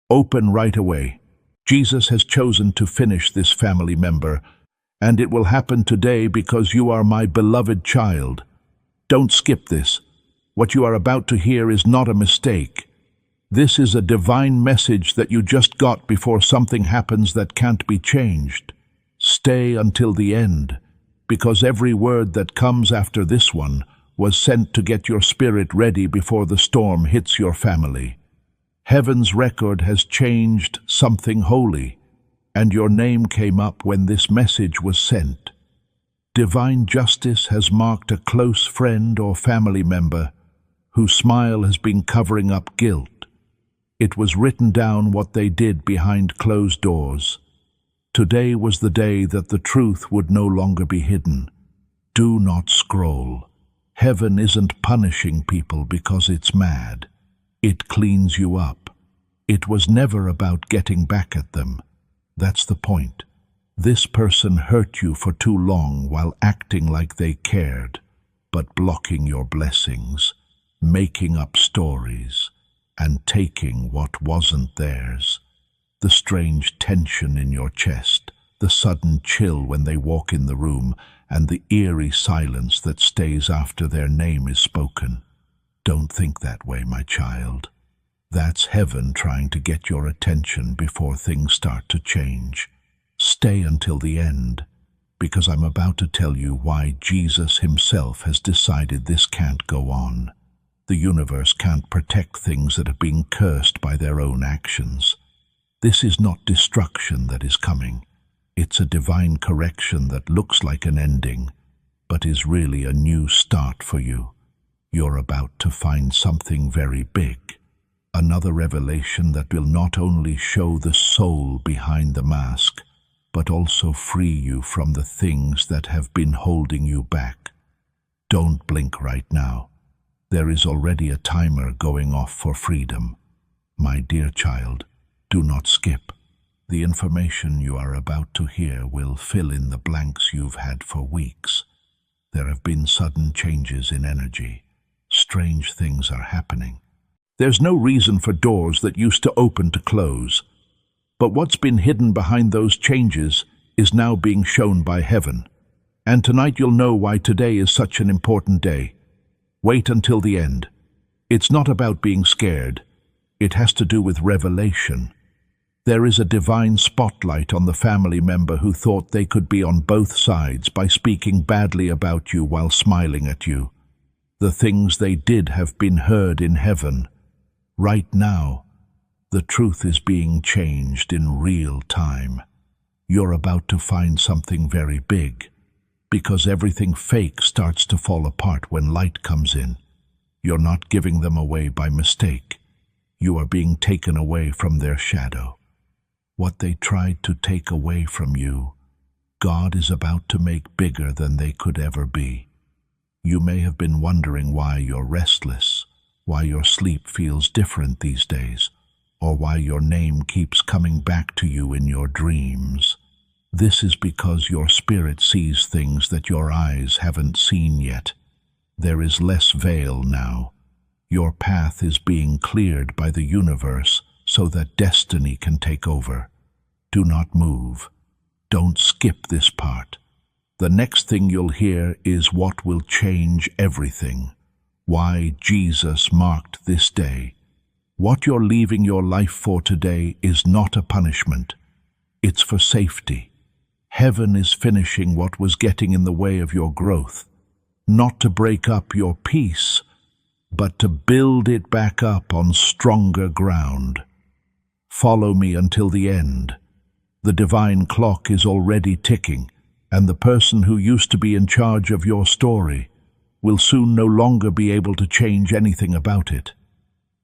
Open right away. Jesus has chosen to finish this family member, and it will happen today because you are my beloved child. Don't skip this. What you are about to hear is not a mistake. This is a divine message that you just got before something happens that can't be changed. Stay until the end, because every word that comes after this one was sent to get your spirit ready before the storm hits your family. Heaven's record has changed something holy, and your name came up when this message was sent. Divine justice has marked a close friend or family member whose smile has been covering up guilt. It was written down what they did behind closed doors. Today was the day that the truth would no longer be hidden. Do not scroll. Heaven isn't punishing people because it's mad. It cleans you up. It was never about getting back at them. That's the point. This person hurt you for too long while acting like they cared, but blocking your blessings, making up stories, and taking what wasn't theirs. The strange tension in your chest, the sudden chill when they walk in the room, and the eerie silence that stays after their name is spoken. Don't think that way, my child. That's heaven trying to get your attention before things start to change. Stay until the end, because I'm about to tell you why Jesus himself has decided this can't go on. The universe can't protect things that have been cursed by their own actions. This is not destruction that is coming. It's a divine correction that looks like an ending, but is really a new start for you. You're about to find something very big. Another revelation that will not only show the soul behind the mask, but also free you from the things that have been holding you back. Don't blink right now. There is already a timer going off for freedom. My dear child, do not skip. The information you are about to hear will fill in the blanks you've had for weeks. There have been sudden changes in energy. Strange things are happening. There's no reason for doors that used to open to close. But what's been hidden behind those changes is now being shown by heaven. And tonight you'll know why today is such an important day. Wait until the end. It's not about being scared. It has to do with revelation. There is a divine spotlight on the family member who thought they could be on both sides by speaking badly about you while smiling at you. The things they did have been heard in heaven. Right now, the truth is being changed in real time. You're about to find something very big, because everything fake starts to fall apart when light comes in. You're not giving them away by mistake. You are being taken away from their shadow. What they tried to take away from you, God is about to make bigger than they could ever be. You may have been wondering why you're restless, why your sleep feels different these days, or why your name keeps coming back to you in your dreams. This is because your spirit sees things that your eyes haven't seen yet. There is less veil now. Your path is being cleared by the universe so that destiny can take over. Do not move. Don't skip this part. The next thing you'll hear is what will change everything. Why Jesus marked this day. What you're leaving your life for today is not a punishment. It's for safety. Heaven is finishing what was getting in the way of your growth, not to break up your peace, but to build it back up on stronger ground. Follow me until the end. The divine clock is already ticking, and the person who used to be in charge of your story will soon no longer be able to change anything about it.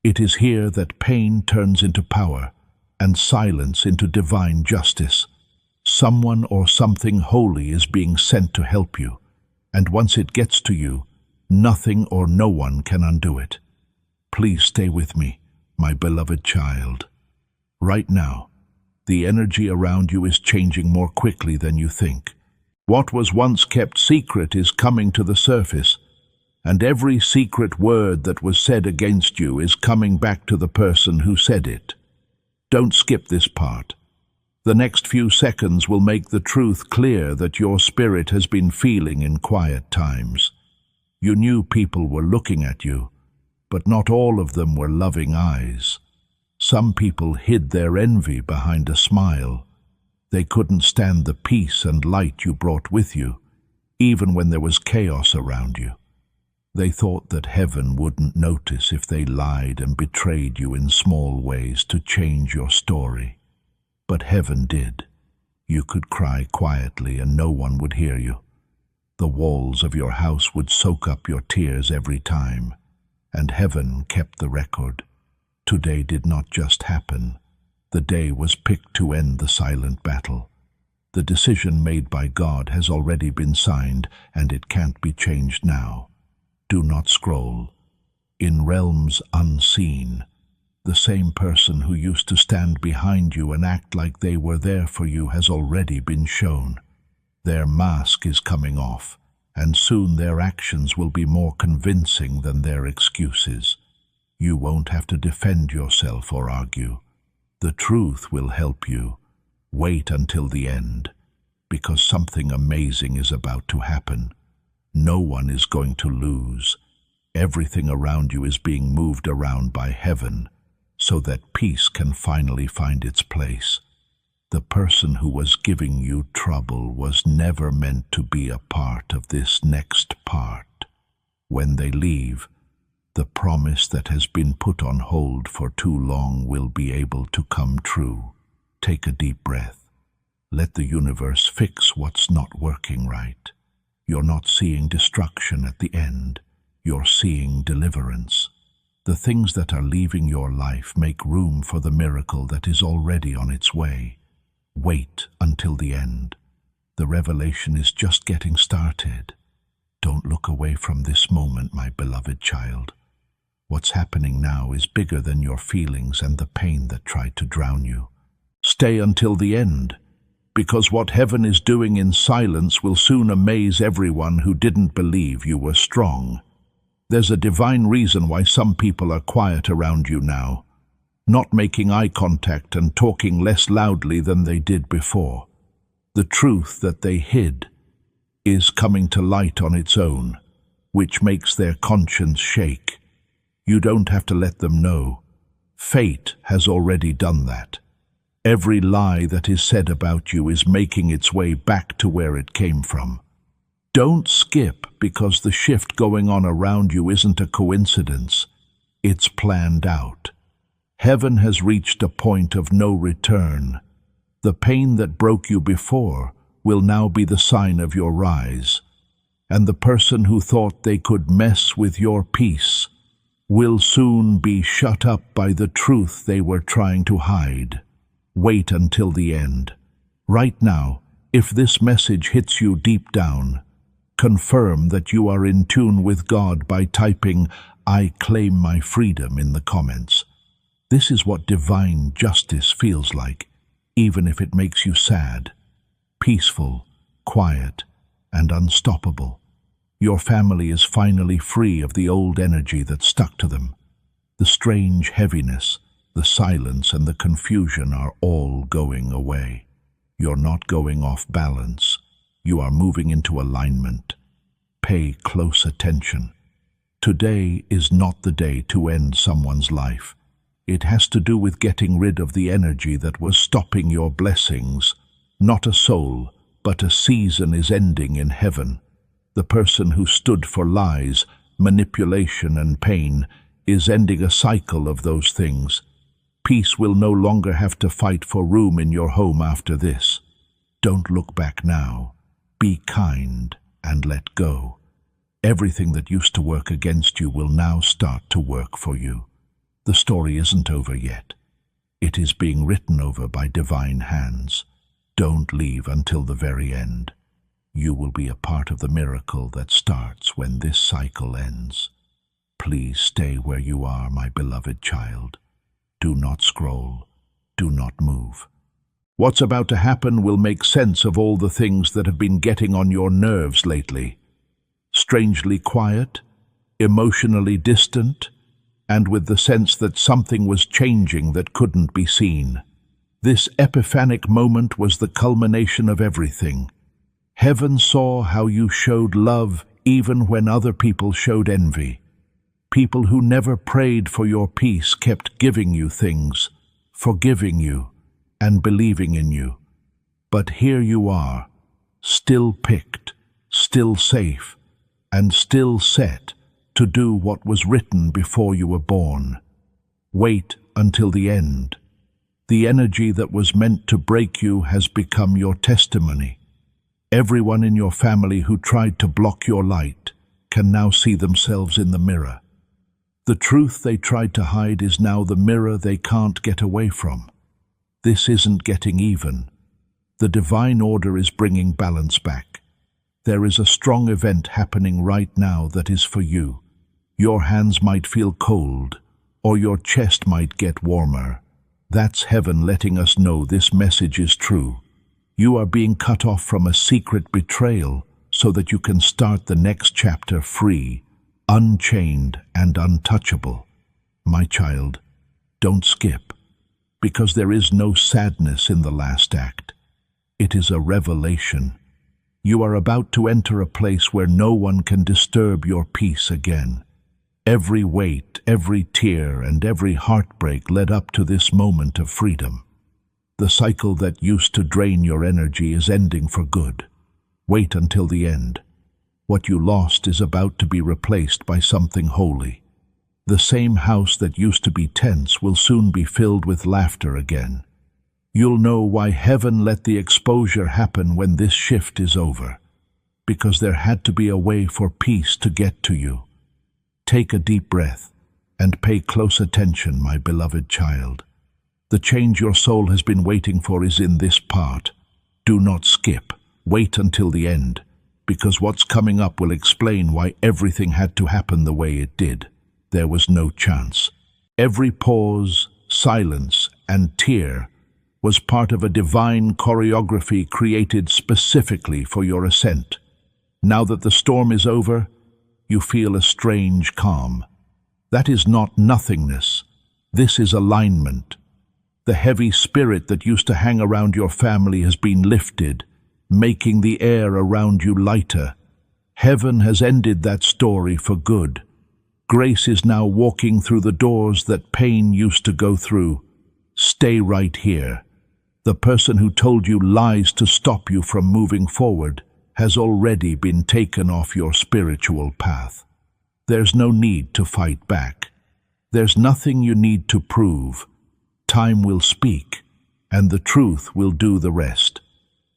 It is here that pain turns into power and silence into divine justice. Someone or something holy is being sent to help you, and once it gets to you, nothing or no one can undo it. Please stay with me, my beloved child. Right now, the energy around you is changing more quickly than you think. What was once kept secret is coming to the surface, and every secret word that was said against you is coming back to the person who said it. Don't skip this part. The next few seconds will make the truth clear that your spirit has been feeling in quiet times. You knew people were looking at you, but not all of them were loving eyes. Some people hid their envy behind a smile. They couldn't stand the peace and light you brought with you, even when there was chaos around you. They thought that heaven wouldn't notice if they lied and betrayed you in small ways to change your story. But heaven did. You could cry quietly and no one would hear you. The walls of your house would soak up your tears every time, and heaven kept the record. Today did not just happen. The day was picked to end the silent battle. The decision made by God has already been signed, and it can't be changed now. Do not scroll. In realms unseen, the same person who used to stand behind you and act like they were there for you has already been shown. Their mask is coming off, and soon their actions will be more convincing than their excuses. You won't have to defend yourself or argue. The truth will help you. Wait until the end, because something amazing is about to happen. No one is going to lose. Everything around you is being moved around by heaven, so that peace can finally find its place. The person who was giving you trouble was never meant to be a part of this next part. When they leave, the promise that has been put on hold for too long will be able to come true. Take a deep breath. Let the universe fix what's not working right. You're not seeing destruction at the end. You're seeing deliverance. The things that are leaving your life make room for the miracle that is already on its way. Wait until the end. The revelation is just getting started. Don't look away from this moment, my beloved child. What's happening now is bigger than your feelings and the pain that tried to drown you. Stay until the end, because what heaven is doing in silence will soon amaze everyone who didn't believe you were strong. There's a divine reason why some people are quiet around you now, not making eye contact and talking less loudly than they did before. The truth that they hid is coming to light on its own, which makes their conscience shake. You don't have to let them know. Fate has already done that. Every lie that is said about you is making its way back to where it came from. Don't skip, because the shift going on around you isn't a coincidence. It's planned out. Heaven has reached a point of no return. The pain that broke you before will now be the sign of your rise. And the person who thought they could mess with your peace will soon be shut up by the truth they were trying to hide. Wait until the end. Right now, if this message hits you deep down, confirm that you are in tune with God by typing, "I claim my freedom" in the comments. This is what divine justice feels like, even if it makes you sad. Peaceful, quiet, and unstoppable. Your family is finally free of the old energy that stuck to them. The strange heaviness, the silence, and the confusion are all going away. You're not going off balance. You are moving into alignment. Pay close attention. Today is not the day to end someone's life. It has to do with getting rid of the energy that was stopping your blessings. Not a soul, but a season is ending in heaven. The person who stood for lies, manipulation, and pain is ending a cycle of those things. Peace will no longer have to fight for room in your home after this. Don't look back now. Be kind and let go. Everything that used to work against you will now start to work for you. The story isn't over yet. It is being written over by divine hands. Don't leave until the very end. You will be a part of the miracle that starts when this cycle ends. Please stay where you are, my beloved child. Do not scroll. Do not move. What's about to happen will make sense of all the things that have been getting on your nerves lately. Strangely quiet, emotionally distant, and with the sense that something was changing that couldn't be seen. This epiphanic moment was the culmination of everything. Heaven saw how you showed love even when other people showed envy. People who never prayed for your peace kept giving you things, forgiving you, and believing in you. But here you are, still picked, still safe, and still set to do what was written before you were born. Wait until the end. The energy that was meant to break you has become your testimony. Everyone in your family who tried to block your light can now see themselves in the mirror. The truth they tried to hide is now the mirror they can't get away from. This isn't getting even. The divine order is bringing balance back. There is a strong event happening right now that is for you. Your hands might feel cold, or your chest might get warmer. That's heaven letting us know this message is true. You are being cut off from a secret betrayal so that you can start the next chapter free, unchained and untouchable. My child, don't skip, because there is no sadness in the last act. It is a revelation. You are about to enter a place where no one can disturb your peace again. Every weight, every tear, and every heartbreak led up to this moment of freedom. The cycle that used to drain your energy is ending for good. Wait until the end. What you lost is about to be replaced by something holy. The same house that used to be tense will soon be filled with laughter again. You'll know why heaven let the exposure happen when this shift is over. Because there had to be a way for peace to get to you. Take a deep breath and pay close attention, my beloved child. The change your soul has been waiting for is in this part. Do not skip. Wait until the end, because what's coming up will explain why everything had to happen the way it did. There was no chance. Every pause, silence, and tear was part of a divine choreography created specifically for your ascent. Now that the storm is over, you feel a strange calm. That is not nothingness. This is alignment. The heavy spirit that used to hang around your family has been lifted, making the air around you lighter. Heaven has ended that story for good. Grace is now walking through the doors that pain used to go through. Stay right here. The person who told you lies to stop you from moving forward has already been taken off your spiritual path. There's no need to fight back. There's nothing you need to prove. Time will speak, and the truth will do the rest.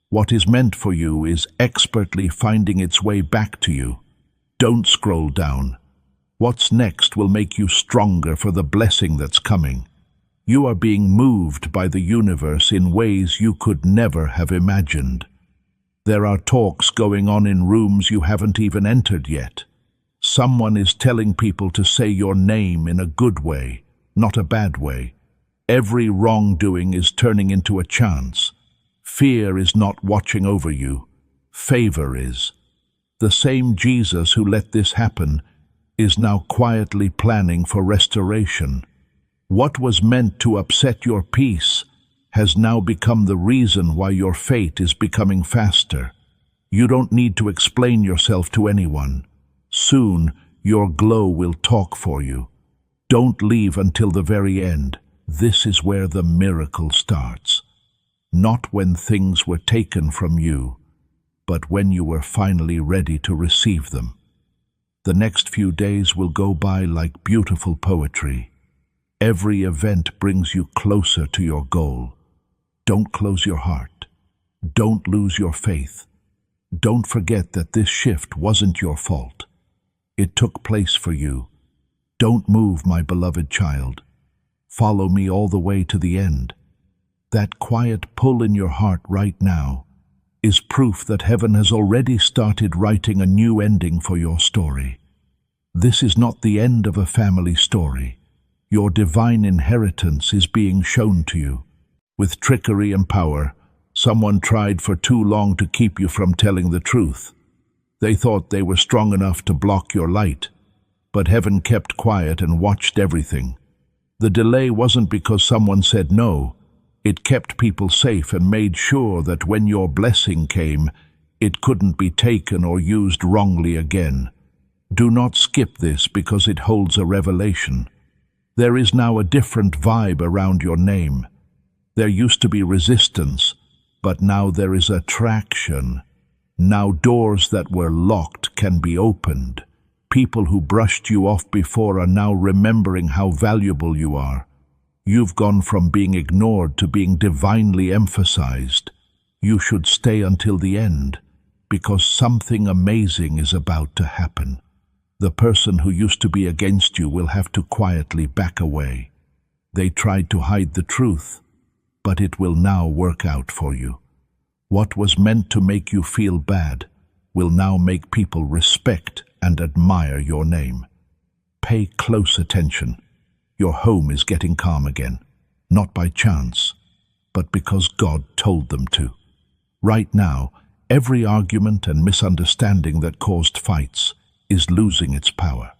What is meant for you is expertly finding its way back to you. Don't scroll down. What's next will make you stronger for the blessing that's coming. You are being moved by the universe in ways you could never have imagined. There are talks going on in rooms you haven't even entered yet. Someone is telling people to say your name in a good way, not a bad way. Every wrongdoing is turning into a chance. Fear is not watching over you. Favor is. The same Jesus who let this happen is now quietly planning for restoration. What was meant to upset your peace has now become the reason why your fate is becoming faster. You don't need to explain yourself to anyone. Soon, your glow will talk for you. Don't leave until the very end. This is where the miracle starts. Not when things were taken from you, but when you were finally ready to receive them. The next few days will go by like beautiful poetry. Every event brings you closer to your goal. Don't close your heart. Don't lose your faith. Don't forget that this shift wasn't your fault. It took place for you. Don't move, my beloved child. Follow me all the way to the end. That quiet pull in your heart right now is proof that heaven has already started writing a new ending for your story. This is not the end of a family story. Your divine inheritance is being shown to you. With trickery and power, someone tried for too long to keep you from telling the truth. They thought they were strong enough to block your light, but heaven kept quiet and watched everything. The delay wasn't because someone said no. It kept people safe and made sure that when your blessing came, it couldn't be taken or used wrongly again. Do not skip this because it holds a revelation. There is now a different vibe around your name. There used to be resistance, but now there is attraction. Now doors that were locked can be opened. People who brushed you off before are now remembering how valuable you are. You've gone from being ignored to being divinely emphasized. You should stay until the end, because something amazing is about to happen. The person who used to be against you will have to quietly back away. They tried to hide the truth, but it will now work out for you. What was meant to make you feel bad will now make people respect and admire your name. Pay close attention. Your home is getting calm again, not by chance, but because God told them to. Right now, every argument and misunderstanding that caused fights is losing its power.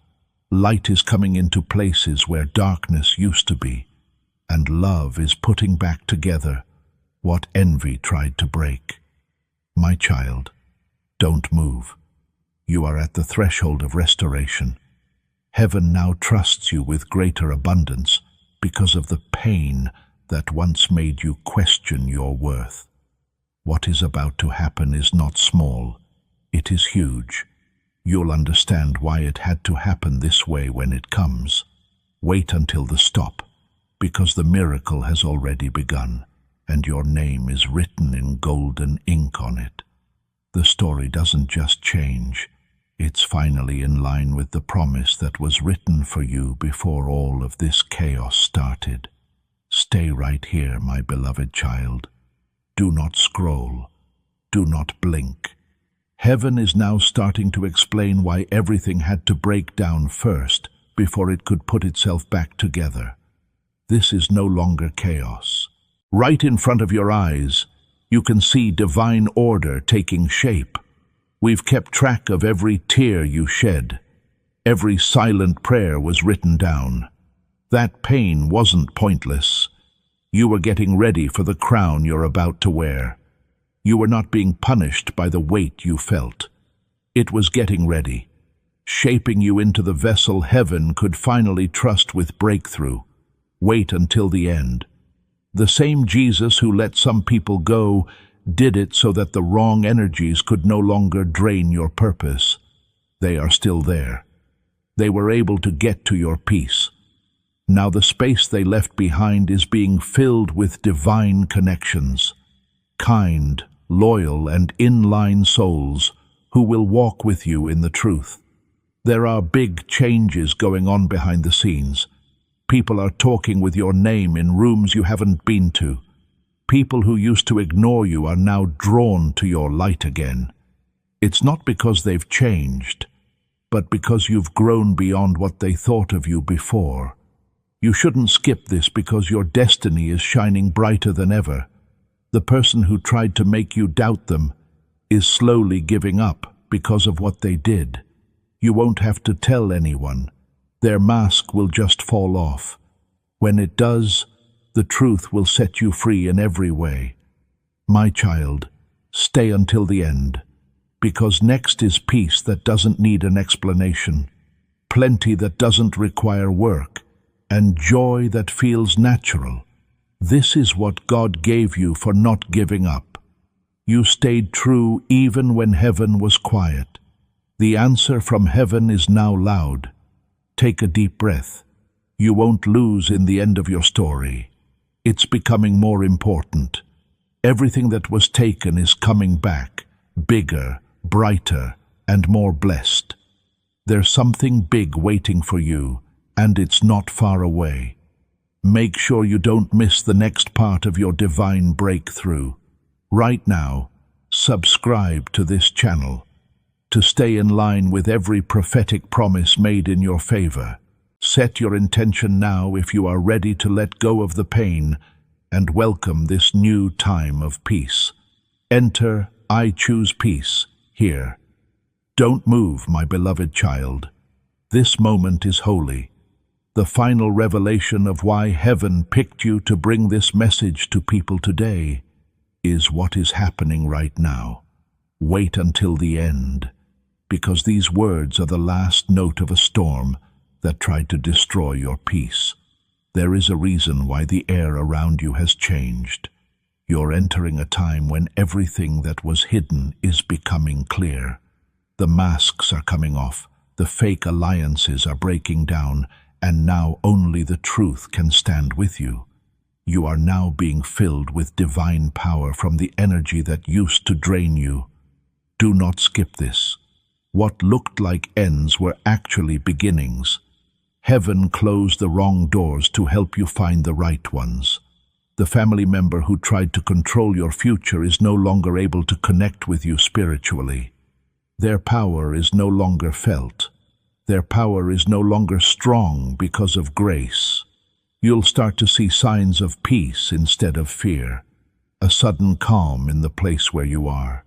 Light is coming into places where darkness used to be, and love is putting back together what envy tried to break. My child, don't move. You are at the threshold of restoration. Heaven now trusts you with greater abundance because of the pain that once made you question your worth. What is about to happen is not small, it is huge. You'll understand why it had to happen this way when it comes. Wait until the stop, because the miracle has already begun, and your name is written in golden ink on it. The story doesn't just change, it's finally in line with the promise that was written for you before all of this chaos started. Stay right here, my beloved child. Do not scroll. Do not blink. Heaven is now starting to explain why everything had to break down first before it could put itself back together. This is no longer chaos. Right in front of your eyes, you can see divine order taking shape. We've kept track of every tear you shed. Every silent prayer was written down. That pain wasn't pointless. You were getting ready for the crown you're about to wear. You were not being punished by the weight you felt. It was getting ready, shaping you into the vessel heaven could finally trust with breakthrough. Wait until the end. The same Jesus who let some people go did it so that the wrong energies could no longer drain your purpose. They are still there. They were able to get to your peace. Now the space they left behind is being filled with divine connections. Kind, loyal, and in-line souls who will walk with you in the truth. There are big changes going on behind the scenes. People are talking with your name in rooms you haven't been to. People who used to ignore you are now drawn to your light again. It's not because they've changed, but because you've grown beyond what they thought of you before. You shouldn't skip this because your destiny is shining brighter than ever. The person who tried to make you doubt them is slowly giving up because of what they did. You won't have to tell anyone. Their mask will just fall off. When it does, the truth will set you free in every way. My child, stay until the end, because next is peace that doesn't need an explanation, plenty that doesn't require work, and joy that feels natural. This is what God gave you for not giving up. You stayed true even when heaven was quiet. The answer from heaven is now loud. Take a deep breath. You won't lose in the end of your story. It's becoming more important. Everything that was taken is coming back, bigger, brighter, and more blessed. There's something big waiting for you, and it's not far away. Make sure you don't miss the next part of your divine breakthrough. Right now, subscribe to this channel to stay in line with every prophetic promise made in your favor. Set your intention now if you are ready to let go of the pain and welcome this new time of peace. Enter I Choose Peace here. Don't move, my beloved child. This moment is holy. The final revelation of why heaven picked you to bring this message to people today is what is happening right now. Wait until the end, because these words are the last note of a storm that tried to destroy your peace. There is a reason why the air around you has changed. You're entering a time when everything that was hidden is becoming clear. The masks are coming off, the fake alliances are breaking down, and now only the truth can stand with you. You are now being filled with divine power from the energy that used to drain you. Do not skip this. What looked like ends were actually beginnings. Heaven closed the wrong doors to help you find the right ones. The family member who tried to control your future is no longer able to connect with you spiritually. Their power is no longer felt. Their power is no longer strong because of grace. You'll start to see signs of peace instead of fear, a sudden calm in the place where you are.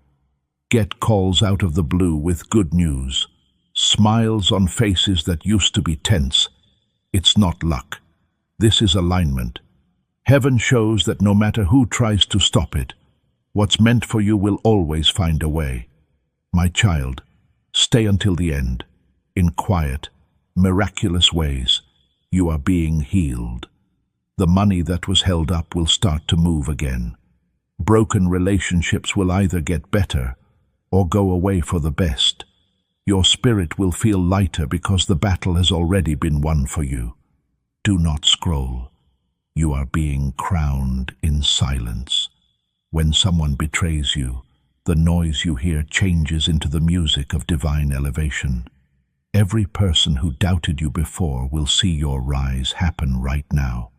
Get calls out of the blue with good news, smiles on faces that used to be tense. It's not luck. This is alignment. Heaven shows that no matter who tries to stop it, what's meant for you will always find a way. My child, stay until the end. In quiet, miraculous ways, you are being healed. The money that was held up will start to move again. Broken relationships will either get better or go away for the best. Your spirit will feel lighter because the battle has already been won for you. Do not scroll. You are being crowned in silence. When someone betrays you, the noise you hear changes into the music of divine elevation. Every person who doubted you before will see your rise happen right now.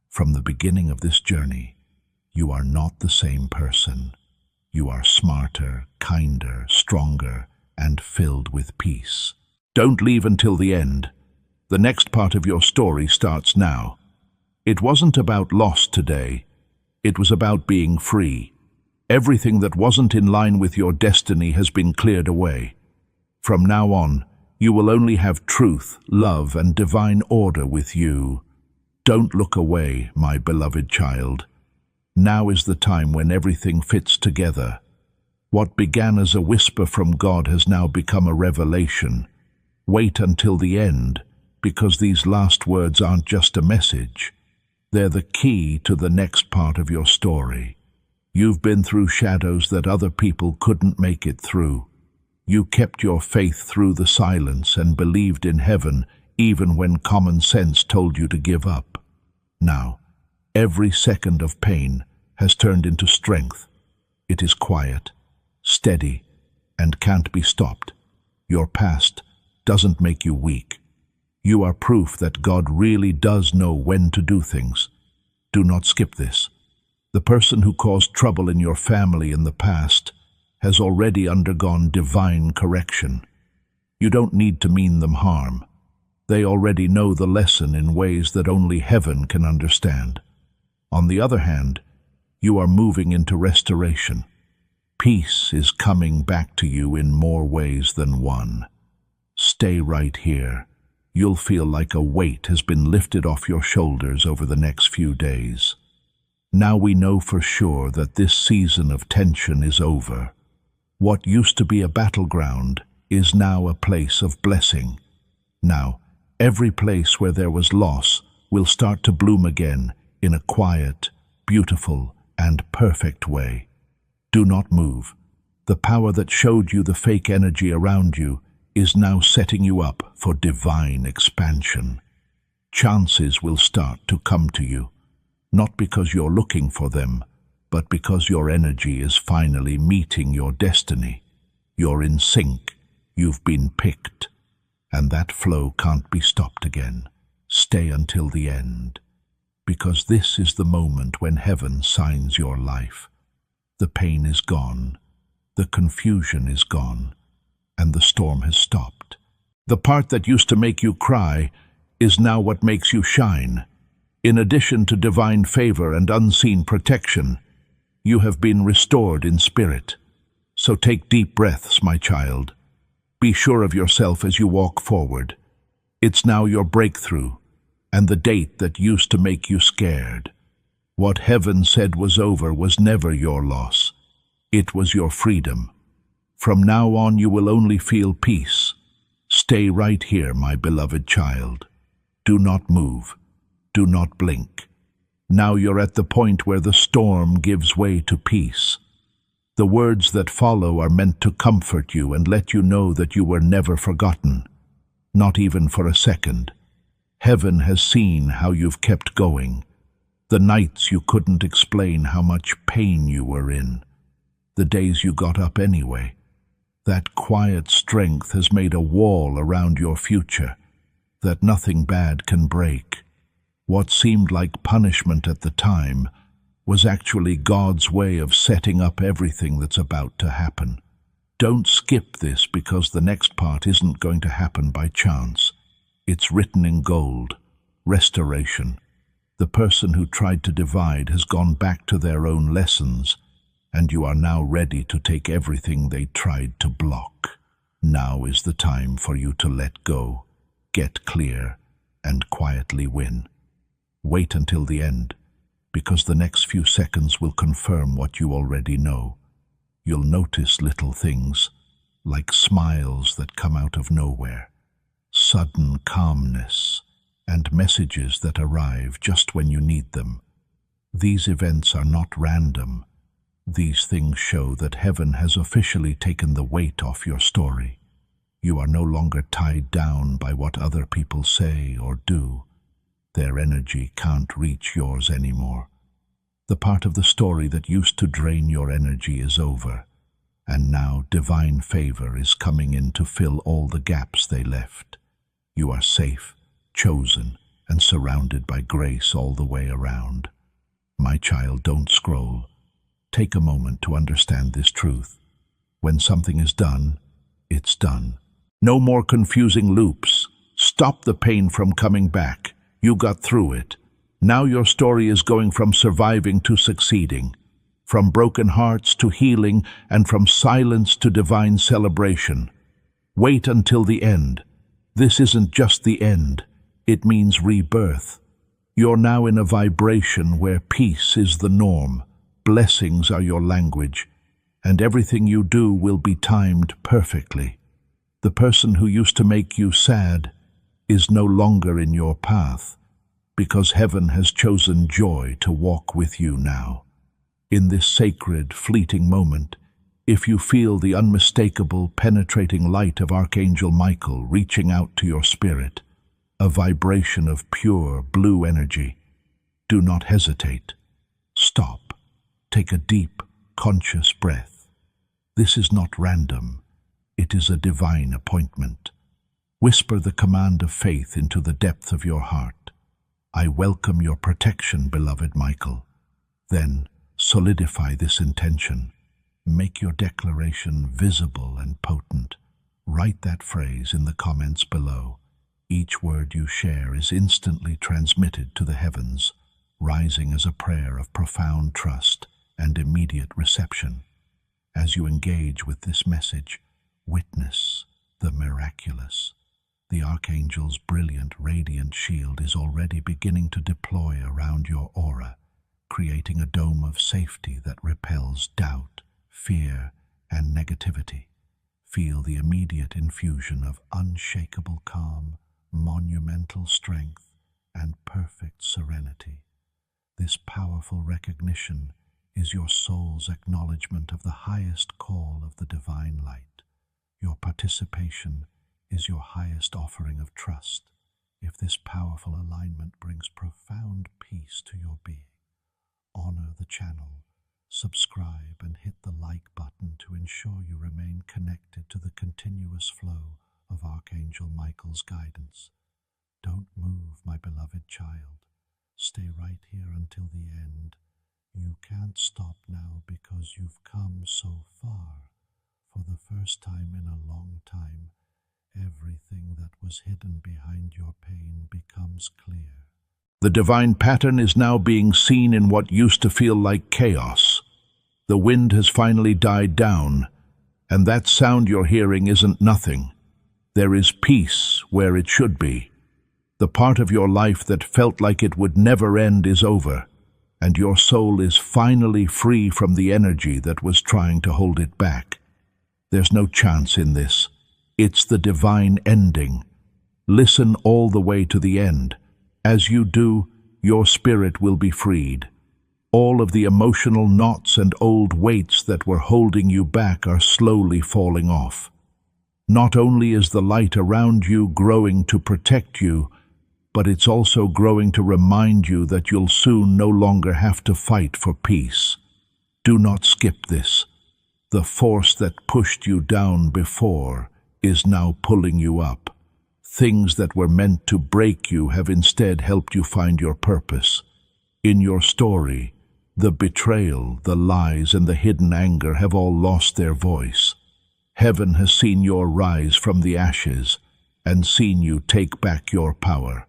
From the beginning of this journey, you are not the same person. You are smarter, kinder, stronger, and filled with peace. Don't leave until the end. The next part of your story starts now. It wasn't about loss today. It was about being free. Everything that wasn't in line with your destiny has been cleared away. From now on, you will only have truth, love, and divine order with you. Don't look away, my beloved child. Now is the time when everything fits together. What began as a whisper from God has now become a revelation. Wait until the end, because these last words aren't just a message. They're the key to the next part of your story. You've been through shadows that other people couldn't make it through. You kept your faith through the silence and believed in heaven even when common sense told you to give up. Now, every second of pain has turned into strength. It is quiet, steady, and can't be stopped. Your past doesn't make you weak. You are proof that God really does know when to do things. Do not skip this. The person who caused trouble in your family in the past has already undergone divine correction. You don't need to mean them harm. They already know the lesson in ways that only heaven can understand. On the other hand, you are moving into restoration. Peace is coming back to you in more ways than one. Stay right here. You'll feel like a weight has been lifted off your shoulders over the next few days. Now we know for sure that this season of tension is over. What used to be a battleground is now a place of blessing. Now, every place where there was loss will start to bloom again in a quiet, beautiful, and perfect way. Do not move. The power that showed you the fake energy around you is now setting you up for divine expansion. Chances will start to come to you, not because you're looking for them, but because your energy is finally meeting your destiny. You're in sync. You've been picked. And that flow can't be stopped again. Stay until the end. Because this is the moment when heaven signs your life. The pain is gone. The confusion is gone. And the storm has stopped. The part that used to make you cry is now what makes you shine. In addition to divine favor and unseen protection, you have been restored in spirit. So take deep breaths, my child. Be sure of yourself as you walk forward. It's now your breakthrough, and the date that used to make you scared. What heaven said was over was never your loss. It was your freedom. From now on you will only feel peace. Stay right here, my beloved child. Do not move. Do not blink. Now you're at the point where the storm gives way to peace. The words that follow are meant to comfort you and let you know that you were never forgotten, not even for a second. Heaven has seen how you've kept going, the nights you couldn't explain how much pain you were in, the days you got up anyway. That quiet strength has made a wall around your future that nothing bad can break. What seemed like punishment at the time was actually God's way of setting up everything that's about to happen. Don't skip this because the next part isn't going to happen by chance. It's written in gold. Restoration. The person who tried to divide has gone back to their own lessons, and you are now ready to take everything they tried to block. Now is the time for you to let go, get clear, and quietly win. Wait until the end, because the next few seconds will confirm what you already know. You'll notice little things, like smiles that come out of nowhere, sudden calmness, and messages that arrive just when you need them. These events are not random. These things show that heaven has officially taken the weight off your story. You are no longer tied down by what other people say or do. Their energy can't reach yours anymore. The part of the story that used to drain your energy is over, and now divine favor is coming in to fill all the gaps they left. You are safe, chosen, and surrounded by grace all the way around. My child, don't scroll. Take a moment to understand this truth. When something is done, it's done. No more confusing loops. Stop the pain from coming back. You got through it. Now your story is going from surviving to succeeding, from broken hearts to healing, and from silence to divine celebration. Wait until the end. This isn't just the end. It means rebirth. You're now in a vibration where peace is the norm, blessings are your language, and everything you do will be timed perfectly. The person who used to make you sad is no longer in your path, because heaven has chosen joy to walk with you now. In this sacred, fleeting moment, if you feel the unmistakable, penetrating light of Archangel Michael reaching out to your spirit, a vibration of pure blue energy, do not hesitate. Stop. Take a deep, conscious breath. This is not random. It is a divine appointment. Whisper the command of faith into the depth of your heart. I welcome your protection, beloved Michael. Then solidify this intention. Make your declaration visible and potent. Write that phrase in the comments below. Each word you share is instantly transmitted to the heavens, rising as a prayer of profound trust and immediate reception. As you engage with this message, witness the miraculous. The Archangel's brilliant, radiant shield is already beginning to deploy around your aura, creating a dome of safety that repels doubt, fear, and negativity. Feel the immediate infusion of unshakable calm, monumental strength, and perfect serenity. This powerful recognition is your soul's acknowledgement of the highest call of the divine light. Your participation is your highest offering of trust. If this powerful alignment brings profound peace to your being, honor the channel, subscribe, and hit the like button to ensure you remain connected to the continuous flow of Archangel Michael's guidance. Don't move, my beloved child. Stay right here until the end. You can't stop now because you've come so far. For the first time in a long time, everything that was hidden behind your pain becomes clear. The divine pattern is now being seen in what used to feel like chaos. The wind has finally died down, and that sound you're hearing isn't nothing. There is peace where it should be. The part of your life that felt like it would never end is over, and your soul is finally free from the energy that was trying to hold it back. There's no chance in this. It's the divine ending. Listen all the way to the end. As you do, your spirit will be freed. All of the emotional knots and old weights that were holding you back are slowly falling off. Not only is the light around you growing to protect you, but it's also growing to remind you that you'll soon no longer have to fight for peace. Do not skip this. The force that pushed you down before is now pulling you up. Things that were meant to break you have instead helped you find your purpose. In your story, the betrayal, the lies, and the hidden anger have all lost their voice. Heaven has seen your rise from the ashes and seen you take back your power.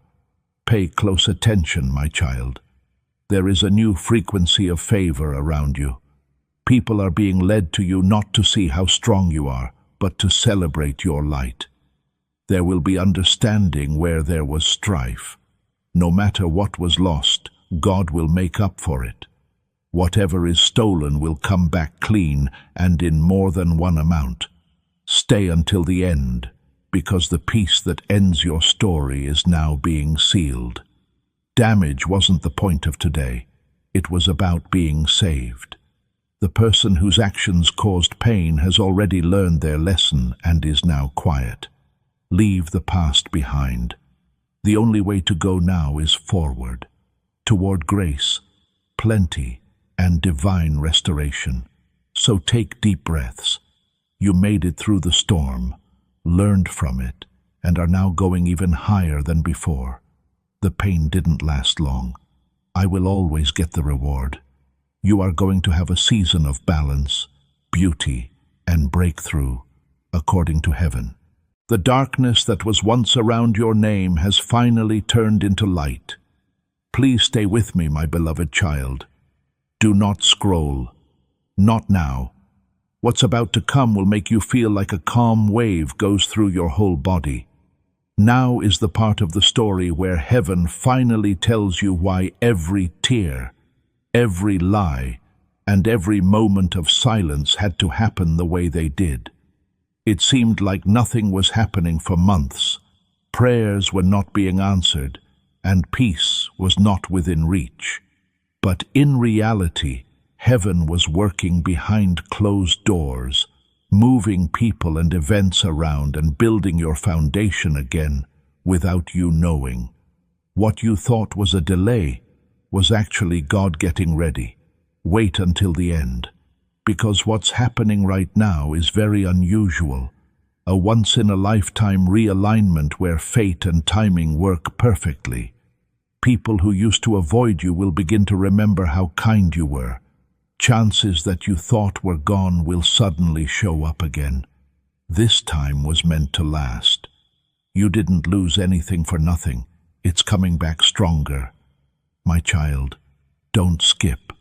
Pay close attention, my child. There is a new frequency of favor around you. People are being led to you not to see how strong you are, but to celebrate your light. There will be understanding where there was strife. No matter what was lost, God will make up for it. Whatever is stolen will come back clean and in more than one amount. Stay until the end, because the peace that ends your story is now being sealed. Damage wasn't the point of today. It was about being saved. The person whose actions caused pain has already learned their lesson and is now quiet. Leave the past behind. The only way to go now is forward, toward grace, plenty, and divine restoration. So take deep breaths. You made it through the storm, learned from it, and are now going even higher than before. The pain didn't last long. I will always get the reward. You are going to have a season of balance, beauty, and breakthrough, according to heaven. The darkness that was once around your name has finally turned into light. Please stay with me, my beloved child. Do not scroll. Not now. What's about to come will make you feel like a calm wave goes through your whole body. Now is the part of the story where heaven finally tells you why every tear, every lie, and every moment of silence had to happen the way they did. It seemed like nothing was happening for months. Prayers were not being answered, and peace was not within reach. But in reality, heaven was working behind closed doors, moving people and events around and building your foundation again without you knowing. What you thought was a delay was actually God getting ready. Wait until the end, because what's happening right now is very unusual. A once-in-a-lifetime realignment where fate and timing work perfectly. People who used to avoid you will begin to remember how kind you were. Chances that you thought were gone will suddenly show up again. This time was meant to last. You didn't lose anything for nothing. It's coming back stronger. My child, don't skip.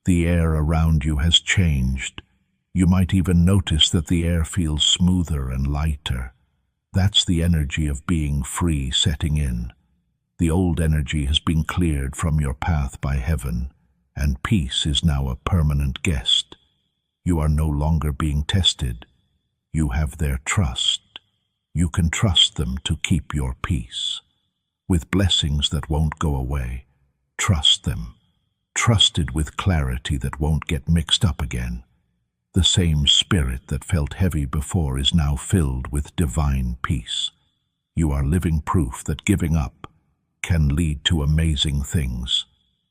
The air around you has changed. You might even notice that the air feels smoother and lighter. That's the energy of being free setting in. The old energy has been cleared from your path by heaven, and peace is now a permanent guest. You are no longer being tested. You have their trust. You can trust them to keep your peace. With blessings that won't go away, trust them. Trusted with clarity that won't get mixed up again. The same spirit that felt heavy before is now filled with divine peace. You are living proof that giving up can lead to amazing things.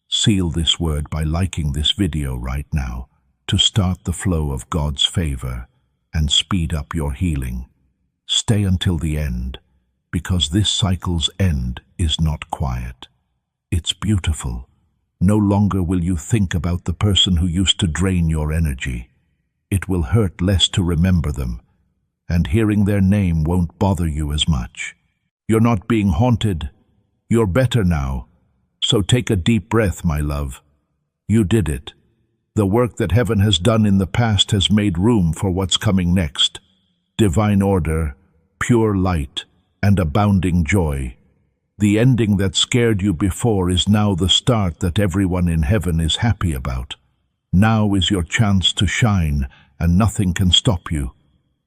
Seal this word by liking this video right now to start the flow of God's favor and speed up your healing. Stay until the end, because this cycle's end is not quiet. It's beautiful. No longer will you think about the person who used to drain your energy. It will hurt less to remember them, and hearing their name won't bother you as much. You're not being haunted. You're better now. So take a deep breath, my love. You did it. The work that heaven has done in the past has made room for what's coming next. Divine order, pure light, and abounding joy. The ending that scared you before is now the start that everyone in heaven is happy about. Now is your chance to shine, and nothing can stop you.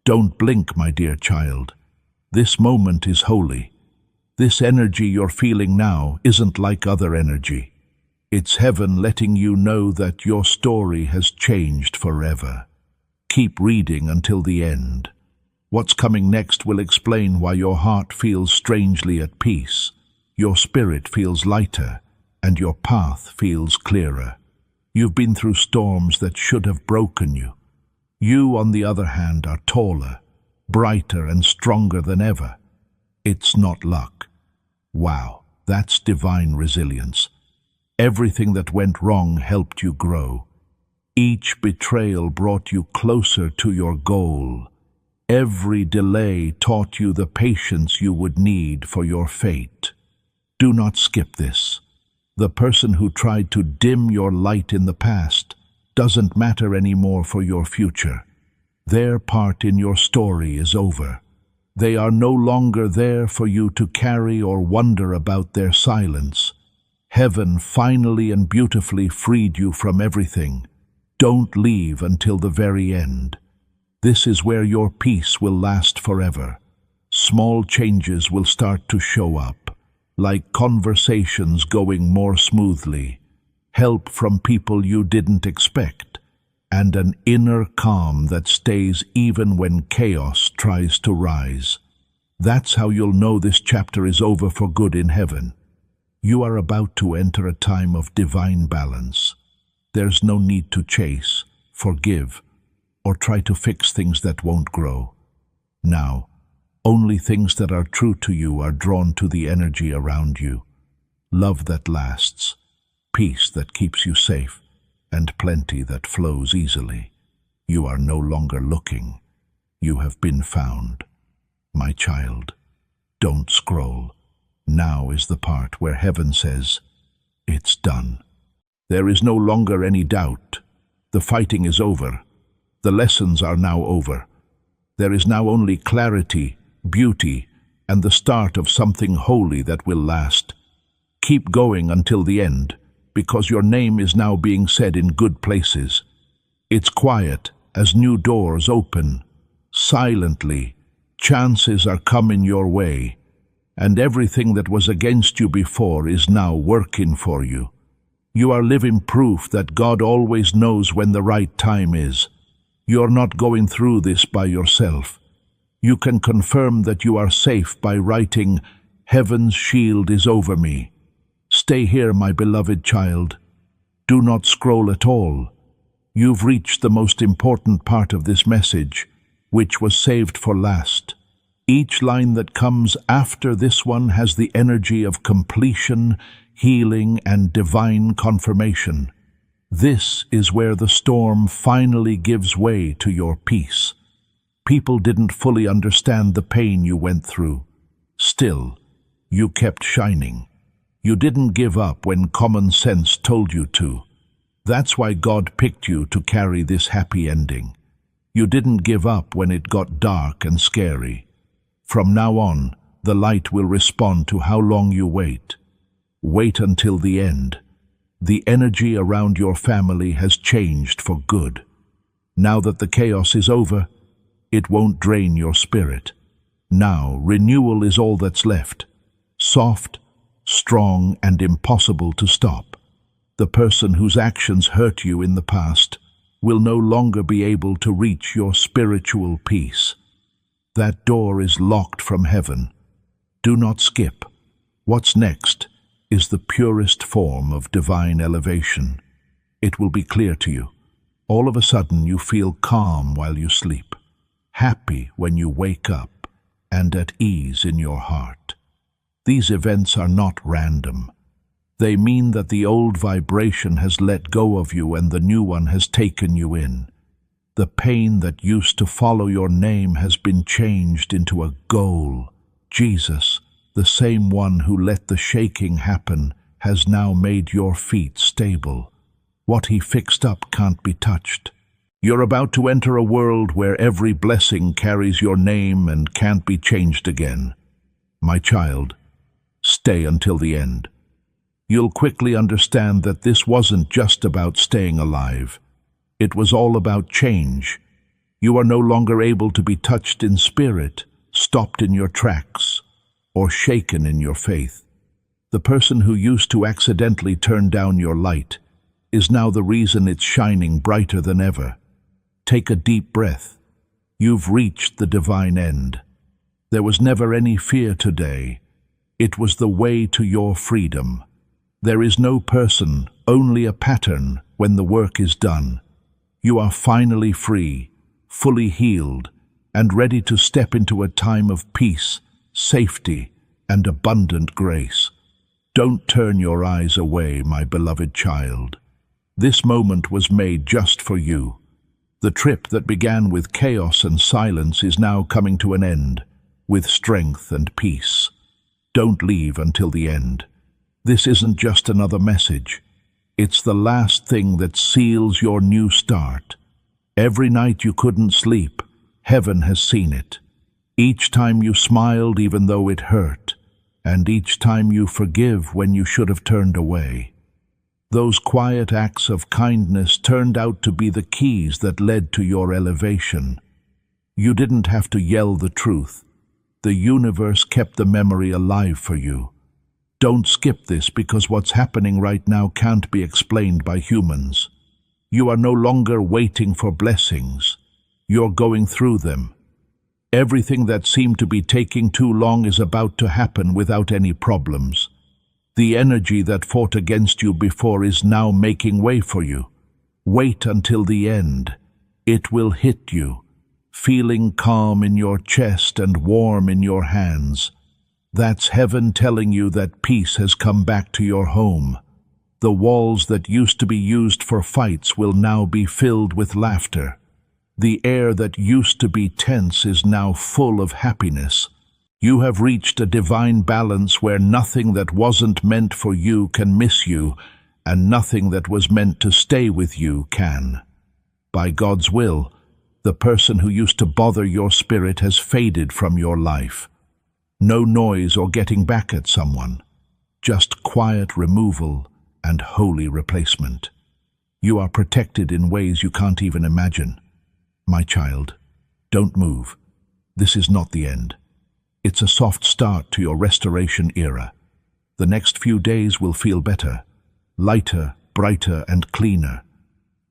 Don't blink, my dear child. This moment is holy. This energy you're feeling now isn't like other energy. It's heaven letting you know that your story has changed forever. Keep reading until the end. What's coming next will explain why your heart feels strangely at peace, your spirit feels lighter, and your path feels clearer. You've been through storms that should have broken you. You, on the other hand, are taller, brighter, and stronger than ever. It's not luck. Wow, that's divine resilience. Everything that went wrong helped you grow. Each betrayal brought you closer to your goal. Every delay taught you the patience you would need for your fate. Do not skip this. The person who tried to dim your light in the past doesn't matter anymore for your future. Their part in your story is over. They are no longer there for you to carry or wonder about their silence. Heaven finally and beautifully freed you from everything. Don't leave until the very end. This is where your peace will last forever. Small changes will start to show up, like conversations going more smoothly, help from people you didn't expect, and an inner calm that stays even when chaos tries to rise. That's how you'll know this chapter is over for good in heaven. You are about to enter a time of divine balance. There's no need to chase, forgive, or try to fix things that won't grow. Now, only things that are true to you are drawn to the energy around you. Love that lasts, peace that keeps you safe, and plenty that flows easily. You are no longer looking. You have been found. My child, don't scroll. Now is the part where heaven says, it's done. There is no longer any doubt. The fighting is over. The lessons are now over. There is now only clarity, beauty, and the start of something holy that will last. Keep going until the end, because your name is now being said in good places. It's quiet as new doors open. Silently, chances are coming your way, and everything that was against you before is now working for you. You are living proof that God always knows when the right time is. You're not going through this by yourself. You can confirm that you are safe by writing, "Heaven's shield is over me." Stay here, my beloved child. Do not scroll at all. You've reached the most important part of this message, which was saved for last. Each line that comes after this one has the energy of completion, healing, and divine confirmation. This is where the storm finally gives way to your peace. People didn't fully understand the pain you went through. Still, you kept shining. You didn't give up when common sense told you to. That's why God picked you to carry this happy ending. You didn't give up when it got dark and scary. From now on, the light will respond to how long you wait. Wait until the end. The energy around your family has changed for good. Now that the chaos is over, it won't drain your spirit. Now, renewal is all that's left. Soft, strong, and impossible to stop. The person whose actions hurt you in the past will no longer be able to reach your spiritual peace. That door is locked from heaven. Do not skip. What's next is the purest form of divine elevation. It will be clear to you. All of a sudden you feel calm while you sleep, happy when you wake up, and at ease in your heart. These events are not random. They mean that the old vibration has let go of you and the new one has taken you in. The pain that used to follow your name has been changed into a goal. Jesus, the same one who let the shaking happen, has now made your feet stable. What he fixed up can't be touched. You're about to enter a world where every blessing carries your name and can't be changed again. My child, Stay until the end. You'll quickly understand that this wasn't just about staying alive. It was all about change. You are no longer able to be touched in spirit, stopped in your tracks, or shaken in your faith. The person who used to accidentally turn down your light is now the reason it's shining brighter than ever. Take a deep breath. You've reached the divine end. There was never any fear today. It was the way to your freedom. There is no person, only a pattern when the work is done. You are finally free, fully healed, and ready to step into a time of peace, safety, and abundant grace. Don't turn your eyes away, my beloved child. This moment was made just for you. The trip that began with chaos and silence is now coming to an end, with strength and peace. Don't leave until the end. This isn't just another message. It's the last thing that seals your new start. Every night you couldn't sleep, heaven has seen it. Each time you smiled even though it hurt, and each time you forgive when you should have turned away. Those quiet acts of kindness turned out to be the keys that led to your elevation. You didn't have to yell the truth. The universe kept the memory alive for you. Don't skip this, because what's happening right now can't be explained by humans. You are no longer waiting for blessings. You're going through them. Everything that seemed to be taking too long is about to happen without any problems. The energy that fought against you before is now making way for you. Wait until the end. It will hit you, feeling calm in your chest and warm in your hands. That's heaven telling you that peace has come back to your home. The walls that used to be used for fights will now be filled with laughter. The air that used to be tense is now full of happiness. You have reached a divine balance where nothing that wasn't meant for you can miss you, and nothing that was meant to stay with you can. By God's will, the person who used to bother your spirit has faded from your life. No noise or getting back at someone, just quiet removal and holy replacement. You are protected in ways you can't even imagine. My child, don't move. This is not the end. It's a soft start to your restoration era. The next few days will feel better, lighter, brighter, and cleaner.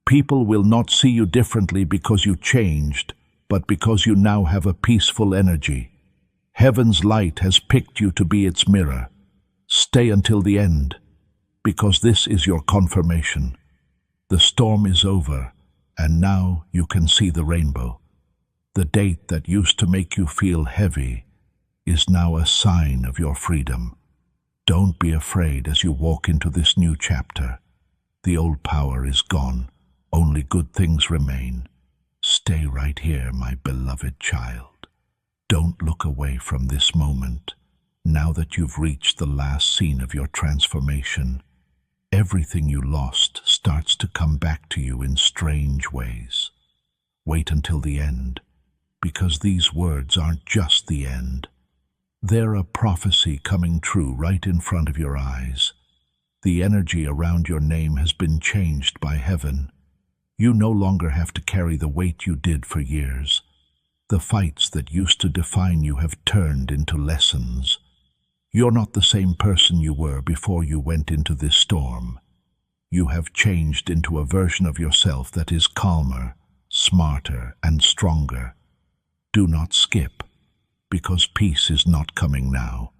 People will not see you differently because you changed, but because you now have a peaceful energy. Heaven's light has picked you to be its mirror. Stay until the end, because this is your confirmation. The storm is over, and now you can see the rainbow. The date that used to make you feel heavy is now a sign of your freedom. Don't be afraid as you walk into this new chapter. The old power is gone. Only good things remain. Stay right here, my beloved child. Don't look away from this moment. Now that you've reached the last scene of your transformation, everything you lost starts to come back to you in strange ways. Wait until the end, because these words aren't just the end. They're a prophecy coming true right in front of your eyes. The energy around your name has been changed by heaven. You no longer have to carry the weight you did for years. The fights that used to define you have turned into lessons. You're not the same person you were before you went into this storm. You have changed into a version of yourself that is calmer, smarter, and stronger. Do not skip, because peace is not coming now.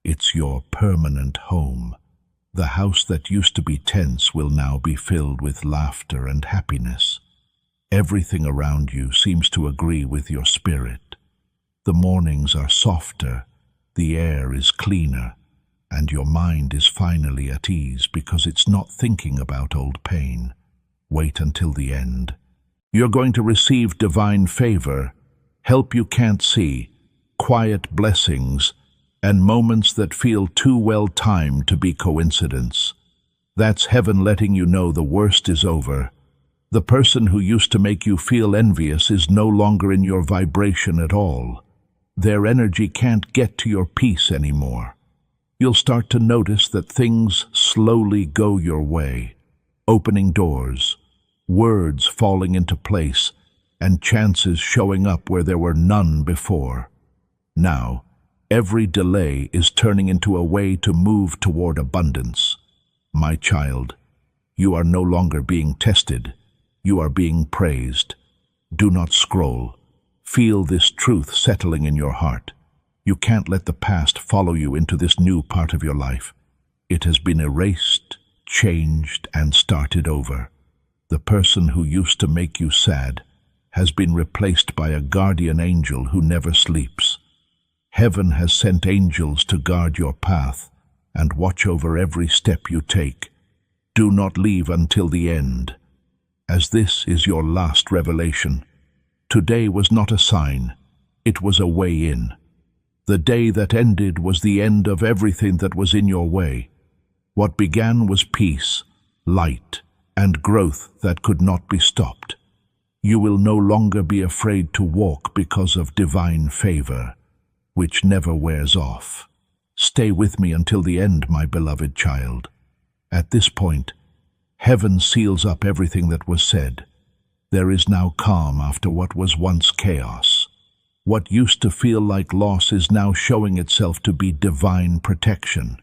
It's your permanent home. The house that used to be tense will now be filled with laughter and happiness. Everything around you seems to agree with your spirit. The mornings are softer, the air is cleaner, and your mind is finally at ease because it's not thinking about old pain. Wait until the end. You're going to receive divine favor, help you can't see, quiet blessings, and moments that feel too well timed to be coincidence. That's heaven letting you know the worst is over. The person who used to make you feel envious is no longer in your vibration at all. Their energy can't get to your peace anymore. You'll start to notice that things slowly go your way, opening doors, words falling into place, and chances showing up where there were none before. Now, every delay is turning into a way to move toward abundance. My child, you are no longer being tested, you are being praised. Do not scroll. Feel this truth settling in your heart. You can't let the past follow you into this new part of your life. It has been erased, changed, and started over. The person who used to make you sad has been replaced by a guardian angel who never sleeps. Heaven has sent angels to guard your path and watch over every step you take. Do not leave until the end, as this is your last revelation. Today was not a sign, it was a way in. The day that ended was the end of everything that was in your way. What began was peace, light, and growth that could not be stopped. You will no longer be afraid to walk because of divine favor, which never wears off. Stay with me until the end, my beloved child. At this point, heaven seals up everything that was said. There is now calm after what was once chaos. What used to feel like loss is now showing itself to be divine protection.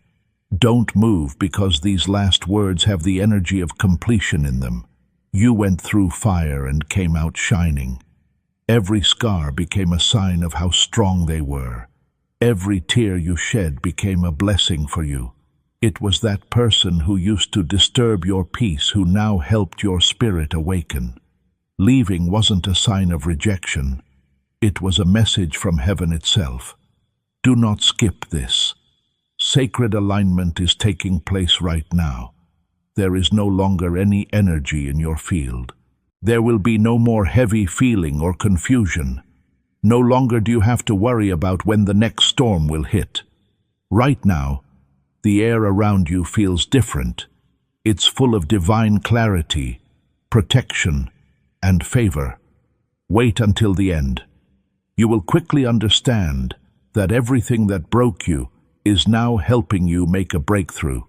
Don't move because these last words have the energy of completion in them. You went through fire and came out shining. Every scar became a sign of how strong they were. Every tear you shed became a blessing for you. It was that person who used to disturb your peace who now helped your spirit awaken. Leaving wasn't a sign of rejection. It was a message from heaven itself. Do not skip this. Sacred alignment is taking place right now. There is no longer any energy in your field. There will be no more heavy feeling or confusion. No longer do you have to worry about when the next storm will hit. Right now, the air around you feels different. It's full of divine clarity, protection, and favor. Wait until the end. You will quickly understand that everything that broke you is now helping you make a breakthrough.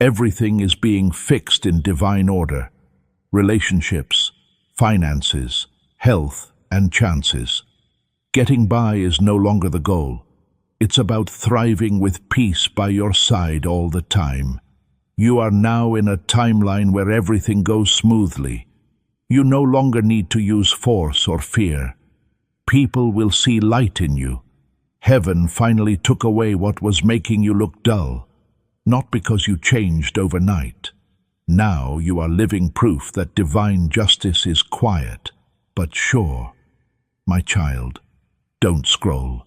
Everything is being fixed in divine order. Relationships, finances, health, and chances. Getting by is no longer the goal. It's about thriving with peace by your side all the time. You are now in a timeline where everything goes smoothly. You no longer need to use force or fear. People will see light in you. Heaven finally took away what was making you look dull, not because you changed overnight. Now you are living proof that divine justice is quiet, but sure. My child, don't scroll.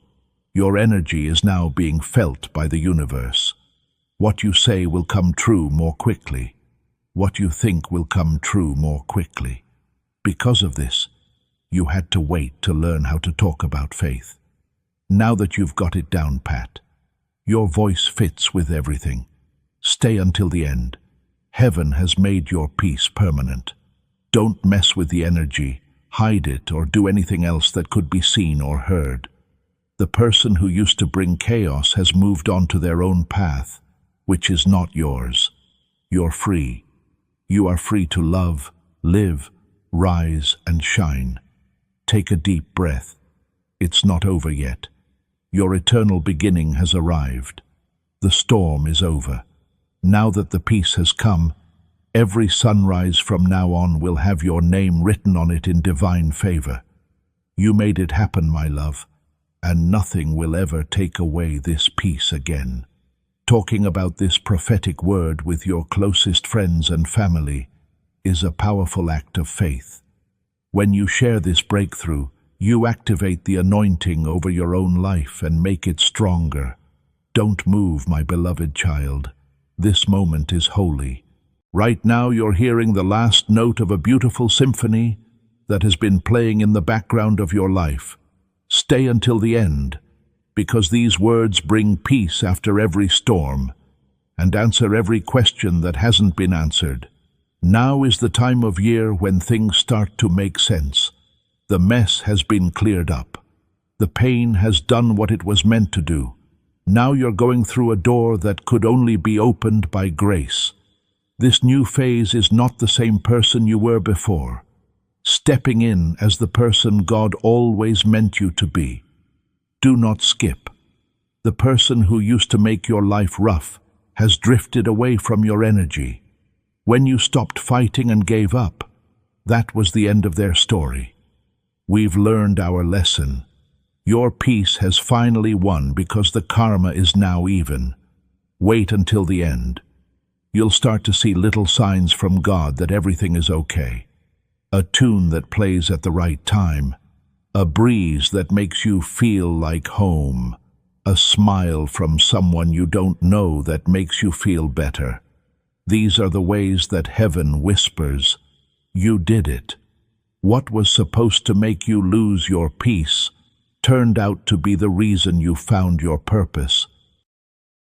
Your energy is now being felt by the universe. What you say will come true more quickly. What you think will come true more quickly. Because of this, you had to wait to learn how to talk about faith. Now that you've got it down pat, your voice fits with everything. Stay until the end. Heaven has made your peace permanent. Don't mess with the energy, hide it, or do anything else that could be seen or heard. The person who used to bring chaos has moved on to their own path, which is not yours. You're free. You are free to love, live, rise, and shine. Take a deep breath. It's not over yet. Your eternal beginning has arrived. The storm is over. Now that the peace has come, every sunrise from now on will have your name written on it in divine favor. You made it happen, my love, and nothing will ever take away this peace again. Talking about this prophetic word with your closest friends and family is a powerful act of faith. When you share this breakthrough, you activate the anointing over your own life and make it stronger. Don't move, my beloved child. This moment is holy. Right now you're hearing the last note of a beautiful symphony that has been playing in the background of your life. Stay until the end, because these words bring peace after every storm and answer every question that hasn't been answered. Now is the time of year when things start to make sense. The mess has been cleared up. The pain has done what it was meant to do. Now you're going through a door that could only be opened by grace. This new phase is not the same person you were before, stepping in as the person God always meant you to be. Do not skip. The person who used to make your life rough has drifted away from your energy. When you stopped fighting and gave up, that was the end of their story. We've learned our lesson. Your peace has finally won because the karma is now even. Wait until the end. You'll start to see little signs from God that everything is okay. A tune that plays at the right time. A breeze that makes you feel like home. A smile from someone you don't know that makes you feel better. These are the ways that heaven whispers, "You did it." What was supposed to make you lose your peace turned out to be the reason you found your purpose.